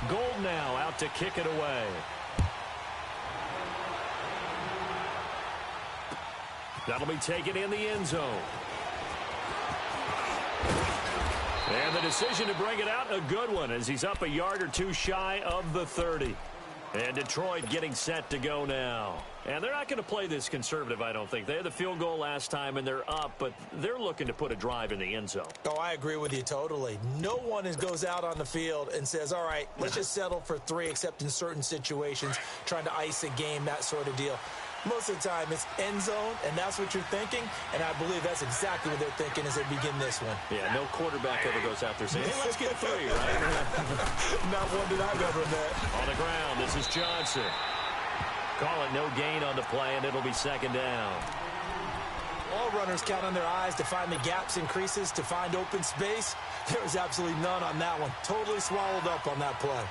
Gold now out to kick it away. That'll be taken in the end zone. And the decision to bring it out, a good one, as he's up a yard or two shy of the 30. And Detroit getting set to go now. And they're not going to play this conservative, I don't think. They had the field goal last time, and they're up, but they're looking to put a drive in the end zone. Oh, I agree with you totally. No one goes out on the field and says, all right, let's just settle for 3, except in certain situations, trying to ice a game, that sort of deal. Most of the time, it's end zone, and that's what you're thinking, and I believe that's exactly what they're thinking as they begin this one. Yeah, no quarterback ever goes out there saying, hey, let's get 3, right? Not one that I've ever met. On the ground, this is Johnson. Call it no gain on the play, and it'll be second down. All runners count on their eyes to find the gaps and creases, to find open space. There was absolutely none on that one. Totally swallowed up on that play.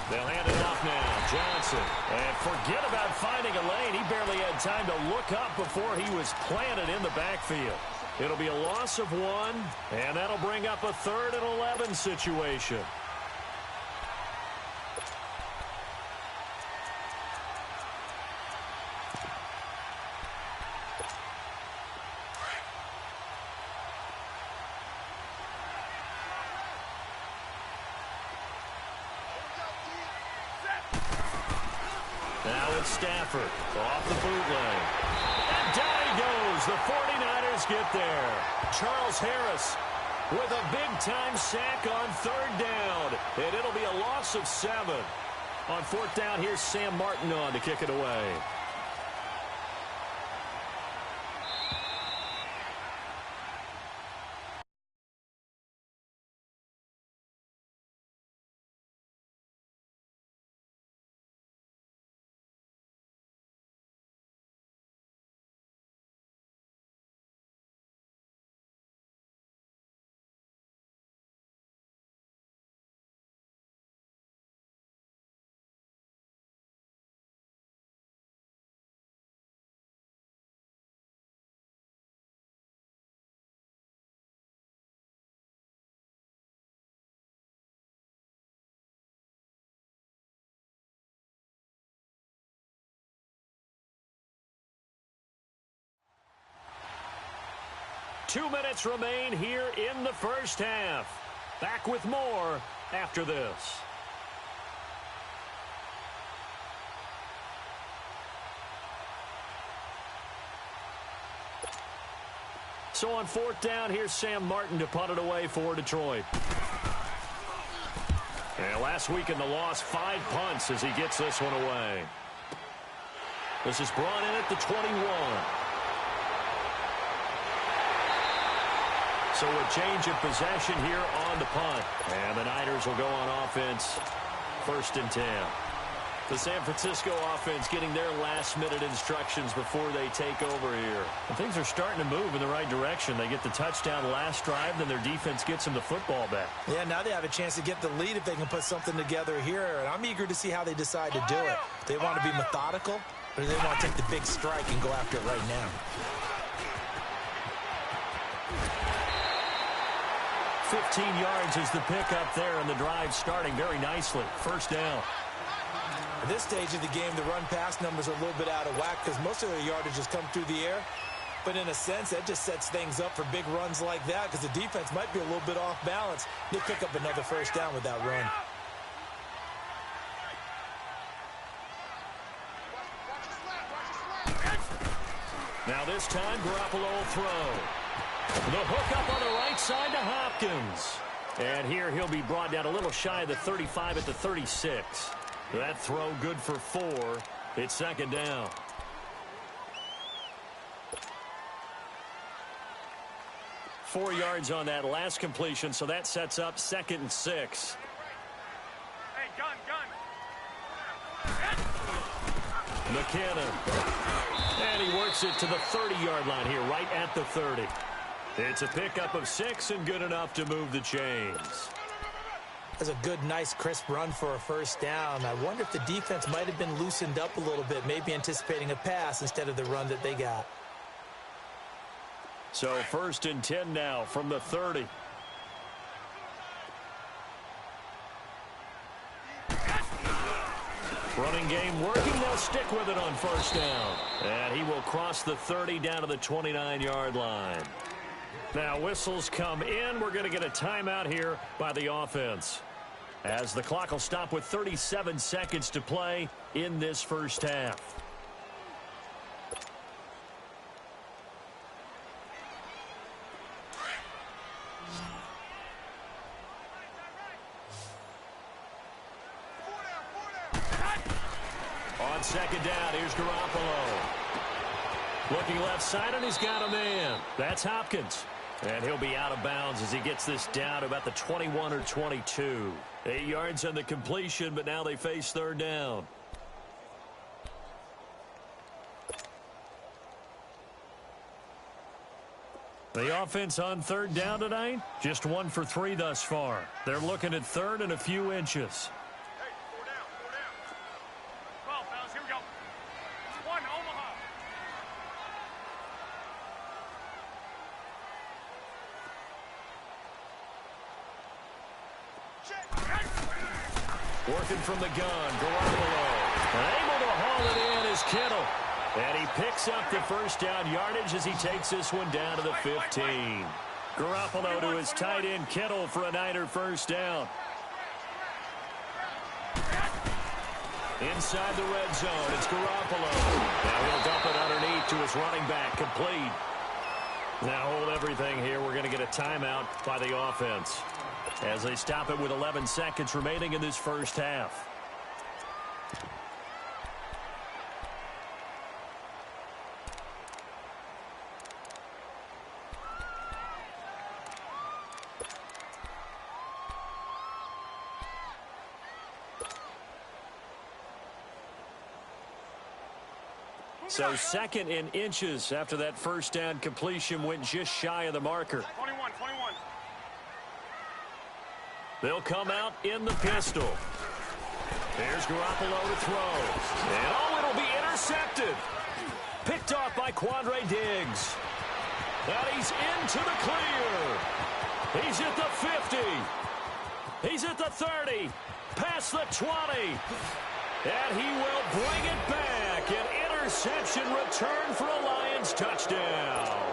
They'll hand it off now. Johnson. And forget about finding a lane. He barely had time to look up before he was planted in the backfield. It'll be a loss of 1, and that'll bring up a 3rd and 11 situation. Now it's Stafford off the bootleg. And down he goes. The 49ers get there. Charles Harris with a big-time sack on 3rd down. And it'll be a loss of 7. On 4th down, here's Sam Martin on to kick it away. Two minutes remain here in the first half. Back with more after this. So on 4th down, here's Sam Martin to punt it away for Detroit. And last week in the loss, 5 punts as he gets this one away. This is brought in at the 21. So a change of possession here on the punt. And the Niners will go on offense, 1st and 10. The San Francisco offense getting their last-minute instructions before they take over here. And things are starting to move in the right direction. They get the touchdown last drive, then their defense gets them the football back. Yeah, now they have a chance to get the lead if they can put something together here. And I'm eager to see how they decide to do it. They want to be methodical, or do they want to take the big strike and go after it right now? 15 yards is the pickup there, and the drive starting very nicely. 1st down. At this stage of the game, the run-pass numbers are a little bit out of whack because most of their yardage has come through the air. But in a sense, that just sets things up for big runs like that because the defense might be a little bit off balance. They pick up another 1st down with that run. Now this time, Garoppolo will throw. The hook up on the right side to Hopkins. And here he'll be brought down a little shy of the 35 at the 36. That throw good for 4. It's 2nd down. Four yards on that last completion, so that sets up 2nd and 6. Hey, gun. McKinnon. And he works it to the 30-yard line here, right at the 30. It's a pickup of 6 and good enough to move the chains. That's a good, nice, crisp run for a first down. I wonder if the defense might have been loosened up a little bit, maybe anticipating a pass instead of the run that they got. So 1st and 10 now from the 30. Running game working. They'll stick with it on 1st down. And he will cross the 30 down to the 29-yard line. Now whistles come in. We're going to get a timeout here by the offense, as the clock will stop with 37 seconds to play in this first half. On 2nd down, here's Garoppolo. Looking left side, and he's got a man. That's Hopkins. And he'll be out of bounds as he gets this down to about the 21 or 22. 8 yards on the completion, but now they face 3rd down. The offense on 3rd down tonight, just 1 for 3 thus far. They're looking at 3rd and a few inches. Hey, 4 down, 4 down. 12, fellas, here we go. 1, Omaha. Working from the gun, Garoppolo. Able to haul it in is Kittle. And he picks up the first down yardage as he takes this one down to the 15. Garoppolo to his tight end, Kittle, for a Niner first down. Inside the red zone, it's Garoppolo. Now he'll dump it underneath to his running back, complete. Now hold everything here. We're going to get a timeout by the offense, as they stop it with 11 seconds remaining in this first half. So 2nd in inches after that first down completion went just shy of the marker. 21, 21. They'll come out in the pistol. Here's Garoppolo to throw. And oh, it'll be intercepted. Picked off by Quandre Diggs. And he's into the clear. He's at the 50. He's at the 30. Past the 20. And he will bring it back. An interception return for a Lions touchdown.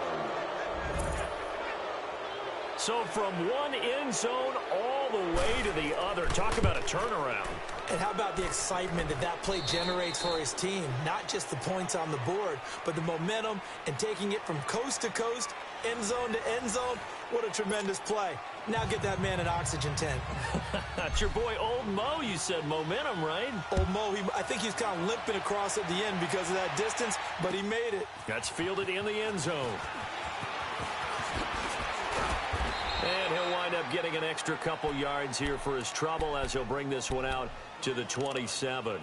So from one end zone all the way to the other. Talk about a turnaround. And how about the excitement that that play generates for his team? Not just the points on the board, but the momentum and taking it from coast to coast, end zone to end zone. What a tremendous play. Now get that man an oxygen tent. That's your boy Old Mo. You said momentum, right? Old Mo, I think he's kind of limping across at the end because of that distance, but he made it. That's fielded in the end zone. And he'll wind up getting an extra couple yards here for his trouble as he'll bring this one out to the 27.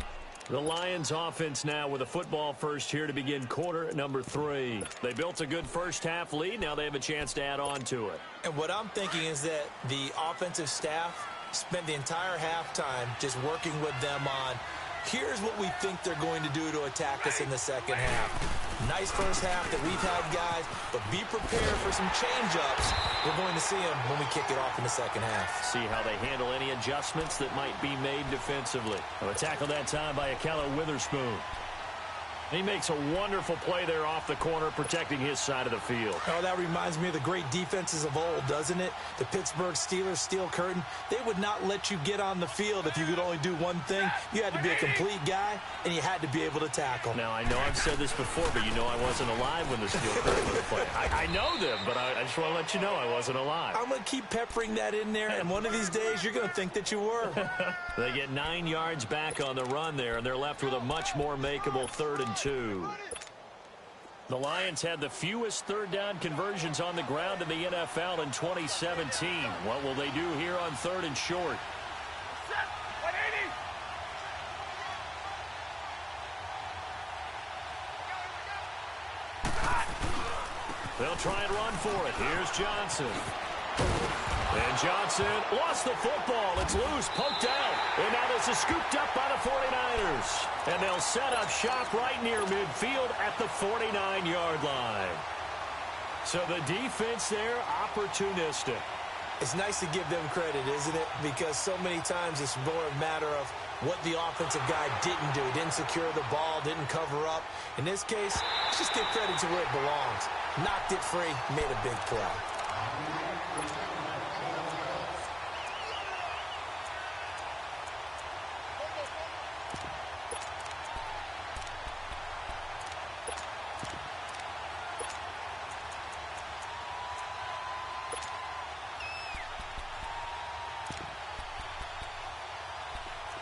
The Lions offense now with a football first here to begin quarter number 3. They built a good first half lead. Now they have a chance to add on to it. And what I'm thinking is that the offensive staff spent the entire halftime just working with them on, here's what we think they're going to do to attack us in the second half. Nice first half that we've had, guys, but be prepared for some change-ups. We're going to see them when we kick it off in the second half. See how they handle any adjustments that might be made defensively. A tackle that time by Akello Witherspoon. He makes a wonderful play there off the corner, protecting his side of the field. Oh, that reminds me of the great defenses of old, doesn't it? The Pittsburgh Steelers steel curtain. They would not let you get on the field if you could only do one thing. You had to be a complete guy, and you had to be able to tackle. Now, I know I've said this before, but you know I wasn't alive when the steel curtain was played. I know them, but I just want to let you know I wasn't alive. I'm going to keep peppering that in there, and one of these days you're going to think that you were. They get 9 yards back on the run there, and they're left with a much more makeable 3rd and 2. The Lions had the fewest third down conversions on the ground in the NFL in 2017. What will they do here on 3rd and short? Set. 180. They'll try and run for it. Here's Johnson. And Johnson lost the football. It's loose, poked out. And now this is scooped up by the 49ers. And they'll set up shop right near midfield at the 49-yard line. So the defense there, opportunistic. It's nice to give them credit, isn't it? Because so many times it's more a matter of what the offensive guy didn't do. Didn't secure the ball, didn't cover up. In this case, let's just give credit to where it belongs. Knocked it free, made a big play.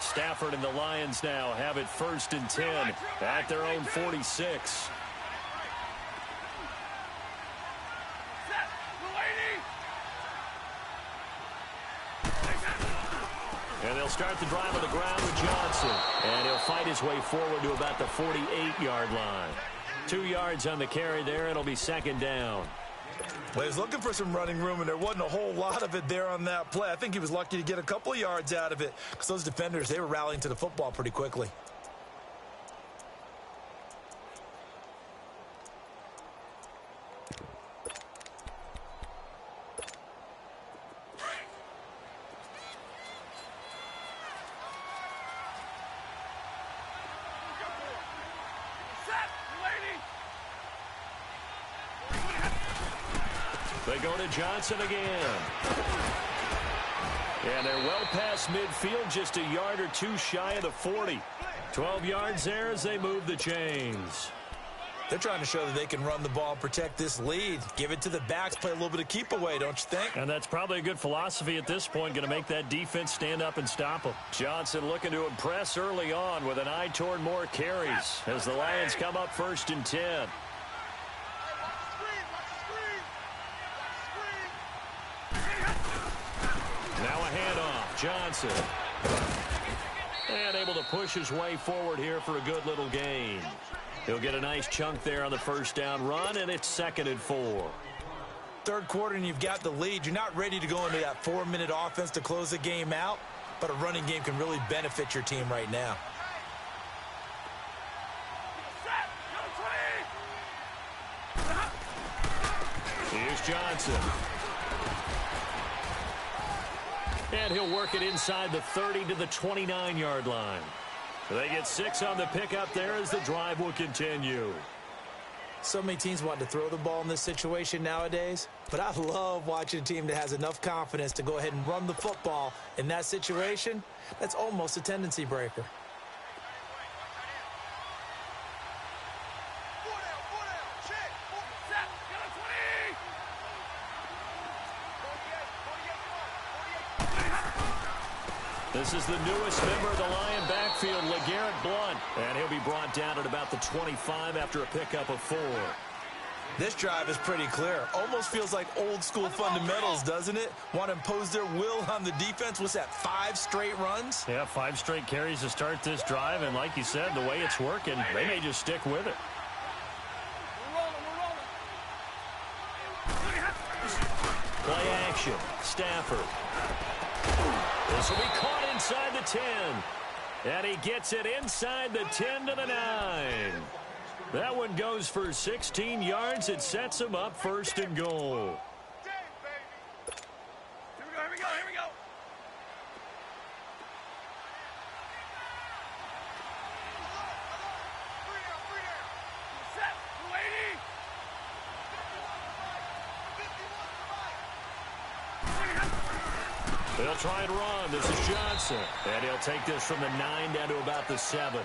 Stafford and the Lions now have it 1st and 10 at their own 46. And they'll start the drive on the ground with Johnson. And he'll fight his way forward to about the 48-yard line. 2 yards on the carry there. It'll be 2nd down. Well, he was looking for some running room, and there wasn't a whole lot of it there on that play. I think he was lucky to get a couple of yards out of it because those defenders, they were rallying to the football pretty quickly. They go to Johnson again. And they're well past midfield, just a yard or two shy of the 40. 12 yards there as they move the chains. They're trying to show that they can run the ball, protect this lead. Give it to the backs, play a little bit of keep away, don't you think? And that's probably a good philosophy at this point, going to make that defense stand up and stop them. Johnson looking to impress early on with an eye toward more carries as the Lions come up 1st and 10. Now a handoff. Johnson. And able to push his way forward here for a good little gain. He'll get a nice chunk there on the 1st down run, and it's 2nd and 4. Third quarter, and you've got the lead. You're not ready to go into that 4-minute offense to close the game out, but a running game can really benefit your team right now. Here's Johnson. And he'll work it inside the 30 to the 29-yard line. They get 6 on the pickup there as the drive will continue. So many teams want to throw the ball in this situation nowadays, but I love watching a team that has enough confidence to go ahead and run the football in that situation. That's almost a tendency breaker. This is the newest member of the Lion backfield, LeGarrette Blount. And he'll be brought down at about the 25 after a pickup of 4. This drive is pretty clear. Almost feels like old school fundamentals, doesn't it? Want to impose their will on the defense. What's that, 5 straight runs? Yeah, 5 straight carries to start this drive. And like you said, the way it's working, they may just stick with it. Play action. Stafford. This will be caught inside the 10. And he gets it inside the 10 to the 9. That one goes for 16 yards. It sets him up 1st and goal. Here we go. Set, 280. They'll try and run. This is Johnson. And he'll take this from the 9 down to about the 7.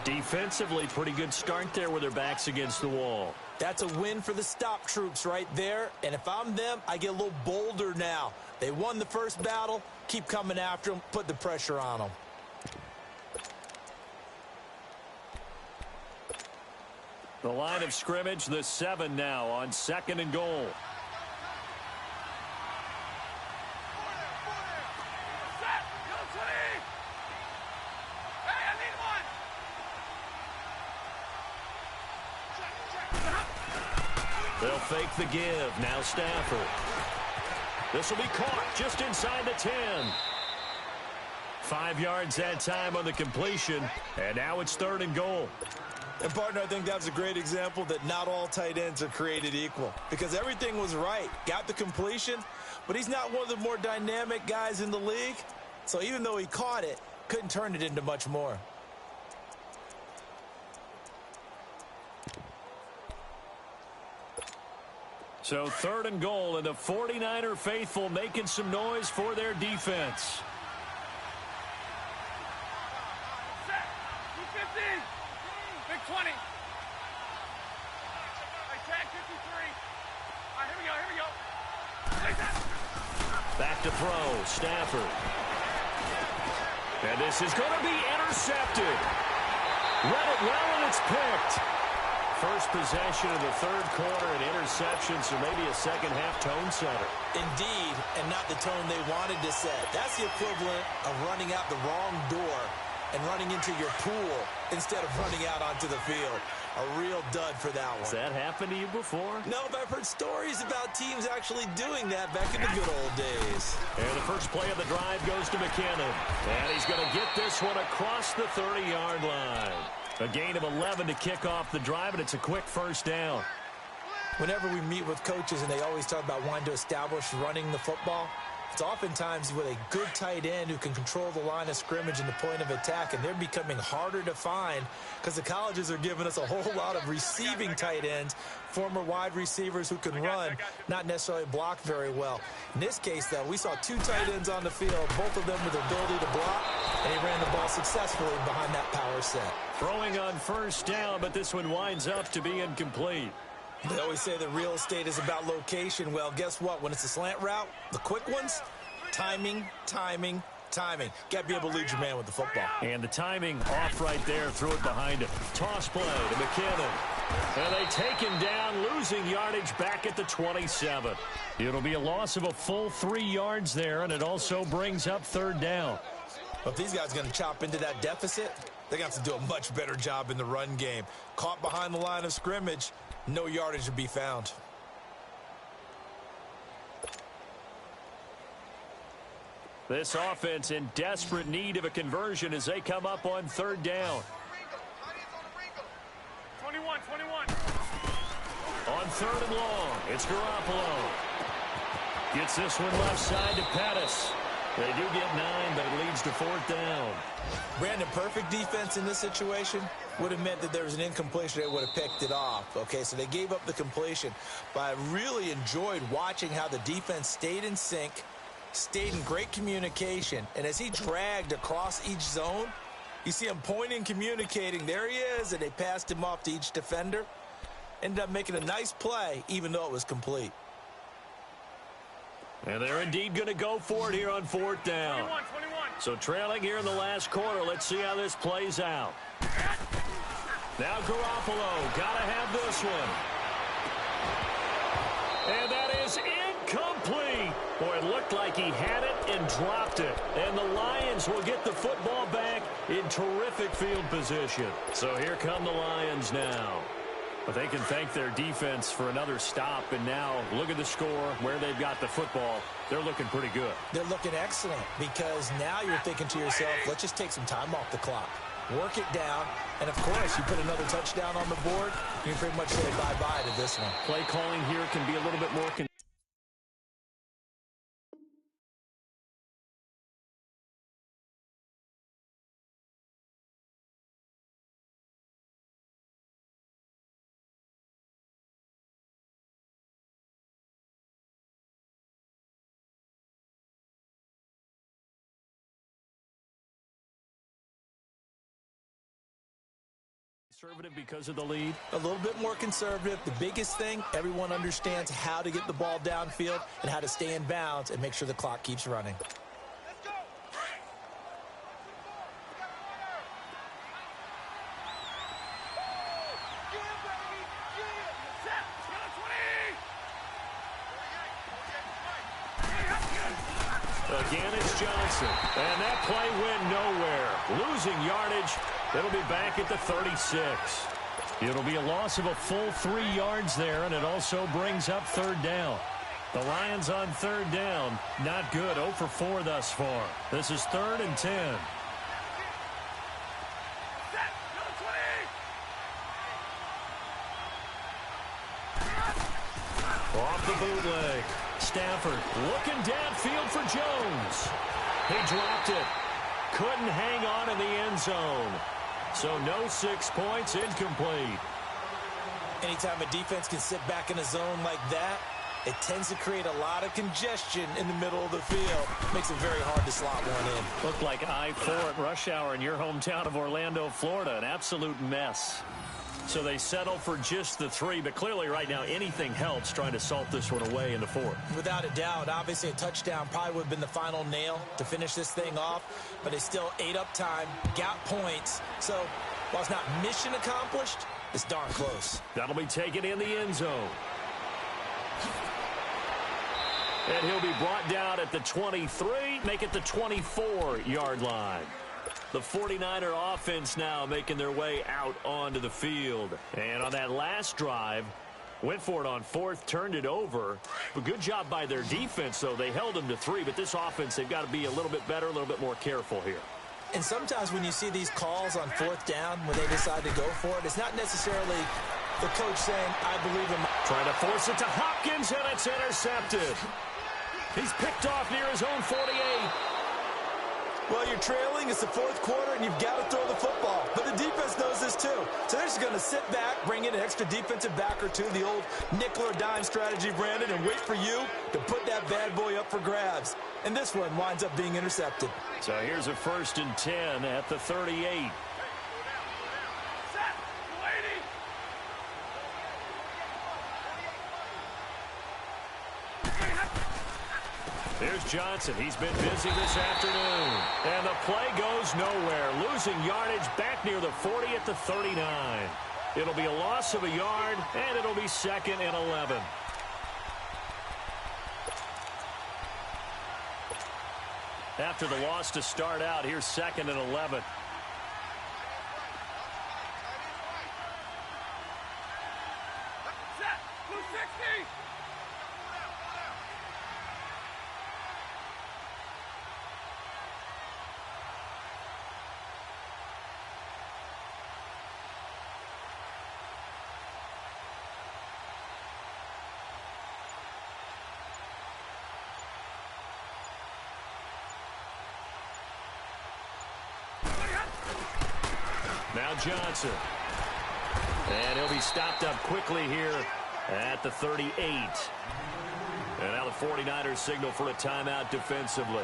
Defensively, pretty good start there with their backs against the wall. That's a win for the stop troops right there. And if I'm them, I get a little bolder now. They won the first battle. Keep coming after them. Put the pressure on them. The line of scrimmage, the 7 now on 2nd and goal. They'll fake the give. Now Stafford. This will be caught just inside the 10. 5 yards that time on the completion. And now it's 3rd and goal. And, partner, I think that's a great example that not all tight ends are created equal. Because everything was right. Got the completion, but he's not one of the more dynamic guys in the league. So even though he caught it, couldn't turn it into much more. So 3rd and goal, and the 49er faithful making some noise for their defense. Set. 250. Big 20. Hey, tag 53. All right, here we go. Take that. Back to throw. Stafford. And this is going to be intercepted. Read it well, and it's picked. First possession of the 3rd quarter, an interception, so maybe a second-half tone setter. Indeed, and not the tone they wanted to set. That's the equivalent of running out the wrong door and running into your pool instead of running out onto the field. A real dud for that one. Has that happened to you before? No, but I've heard stories about teams actually doing that back in the good old days. And the first play of the drive goes to McKinnon. And he's going to get this one across the 30-yard line. A gain of 11 to kick off the drive, and it's a quick first down. Whenever we meet with coaches and they always talk about wanting to establish running the football, it's oftentimes with a good tight end who can control the line of scrimmage and the point of attack, and they're becoming harder to find because the colleges are giving us a whole lot of receiving tight ends, former wide receivers who can run, not necessarily block very well. In this case, though, we saw 2 tight ends on the field, both of them with the ability to block, and he ran the ball successfully behind that power set. Throwing on first down, but this one winds up to be incomplete. They always say that real estate is about location. Well, guess what? When it's a slant route, the quick ones, timing, timing, timing. Got to be able to lead your man with the football. And the timing off right there. Threw it behind him. Toss play to McKinnon. And they take him down, losing yardage back at the 27. It'll be a loss of a full 3 yards there, and it also brings up 3rd down. But if these guys are going to chop into that deficit, they're going to have to do a much better job in the run game. Caught behind the line of scrimmage, no yardage to be found. This offense in desperate need of a conversion as they come up on 3rd down. 21. On 3rd and long, it's Garoppolo. Gets this one left side to Pettis. They do get 9, but it leads to 4th down. Brandon, perfect defense in this situation would have meant that there was an incompletion. They would have picked it off. Okay, so they gave up the completion. But I really enjoyed watching how the defense stayed in sync, stayed in great communication. And as he dragged across each zone, you see him pointing, communicating. There he is, and they passed him off to each defender. Ended up making a nice play, even though it was complete. And they're indeed going to go for it here on 4th down. 21. So trailing here in the last quarter. Let's see how this plays out. Now Garoppolo. Got to have this one. And that is incomplete. Boy, it looked like he had it and dropped it. And the Lions will get the football back in terrific field position. So here come the Lions now. But they can thank their defense for another stop. And now look at the score, where they've got the football. They're looking pretty good. They're looking excellent because now you're thinking to yourself, let's just take some time off the clock. Work it down. And, of course, you put another touchdown on the board, you can pretty much say bye-bye to this one. Play calling here can be a little bit more conservative because of the lead. A little bit more conservative. The biggest thing, everyone understands how to get the ball downfield and how to stay in bounds and make sure the clock keeps running. Let's go. Again, it's Johnson. And that play went nowhere. Losing yardage. It'll be back at the 36. It'll be a loss of a full 3 yards there, and it also brings up third down. The Lions on third down, not good, 0 for 4 thus far. This is 3rd and 10. Off the bootleg. Stafford looking downfield for Jones. He dropped it. Couldn't hang on in the end zone. So no 6 points, incomplete. Anytime a defense can sit back in a zone like that, it tends to create a lot of congestion in the middle of the field. Makes it very hard to slot one in. Looked like I-4 at rush hour in your hometown of Orlando, Florida. An absolute mess. So they settle for just the 3, but clearly right now anything helps trying to salt this one away in the 4th. Without a doubt, obviously a touchdown probably would have been the final nail to finish this thing off, but it's still ate up time, got points. So while it's not mission accomplished, it's darn close. That'll be taken in the end zone. And he'll be brought down at the 23, make it the 24-yard line. The 49er offense now making their way out onto the field. And on that last drive, went for it on 4th, turned it over. But good job by their defense, though. They held them to 3, but this offense, they've got to be a little bit better, a little bit more careful here. And sometimes when you see these calls on 4th down, when they decide to go for it, it's not necessarily the coach saying, I believe him. Trying to force it to Hopkins, and it's intercepted. He's picked off near his own 48. Well, you're trailing. It's the 4th quarter, and you've got to throw the football. But the defense knows this, too. So they're just going to sit back, bring in an extra defensive back or two, the old nickel or dime strategy, Brandon, and wait for you to put that bad boy up for grabs. And this one winds up being intercepted. So here's a 1st and 10 at the 38. There's Johnson. He's been busy this afternoon. And the play goes nowhere. Losing yardage back near the 40 at the 39. It'll be a loss of a yard, and it'll be 2nd and 11. After the loss to start out, here's 2nd and 11. Now Johnson. And he'll be stopped up quickly here at the 38. And now the 49ers signal for a timeout defensively.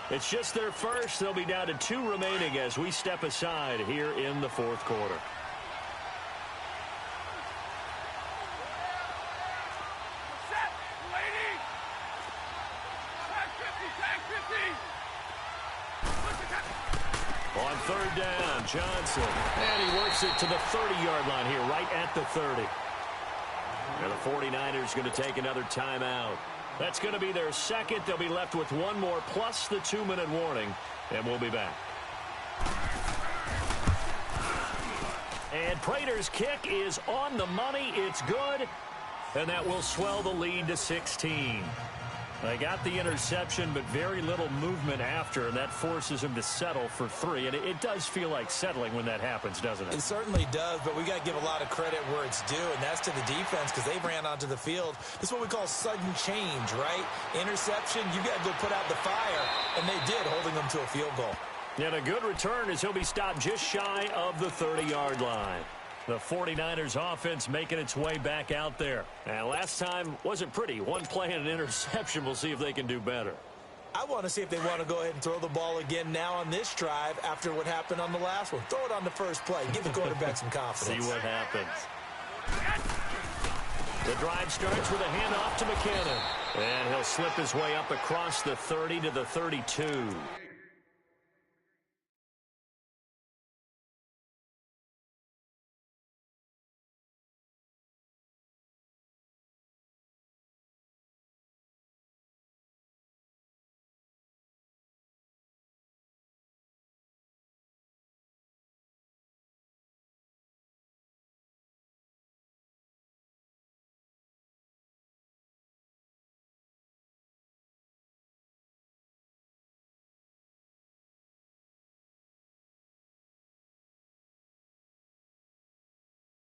It's just their first. They'll be down to 2 remaining as we step aside here in the 4th quarter. On 3rd down, Johnson. And he works it to the 30-yard line here, right at the 30. And the 49ers going to take another timeout. That's going to be their 2nd. They'll be left with 1 more, plus the 2-minute warning. And we'll be back. And Prater's kick is on the money. It's good. And that will swell the lead to 16. They got the interception, but very little movement after, and that forces him to settle for 3. And it does feel like settling when that happens, doesn't it? It certainly does, but we got to give a lot of credit where it's due, and that's to the defense because they ran onto the field. This is what we call sudden change, right? Interception, you got to go put out the fire, and they did, holding them to a field goal. And a good return as he'll be stopped just shy of the 30-yard line. The 49ers offense making its way back out there. And last time wasn't pretty. 1 play and an interception. We'll see if they can do better. I want to see if they want to go ahead and throw the ball again now on this drive after what happened on the last one. Throw it on the first play. Give the quarterback some confidence. See what happens. The drive starts with a handoff to McKinnon. And he'll slip his way up across the 30 to the 32.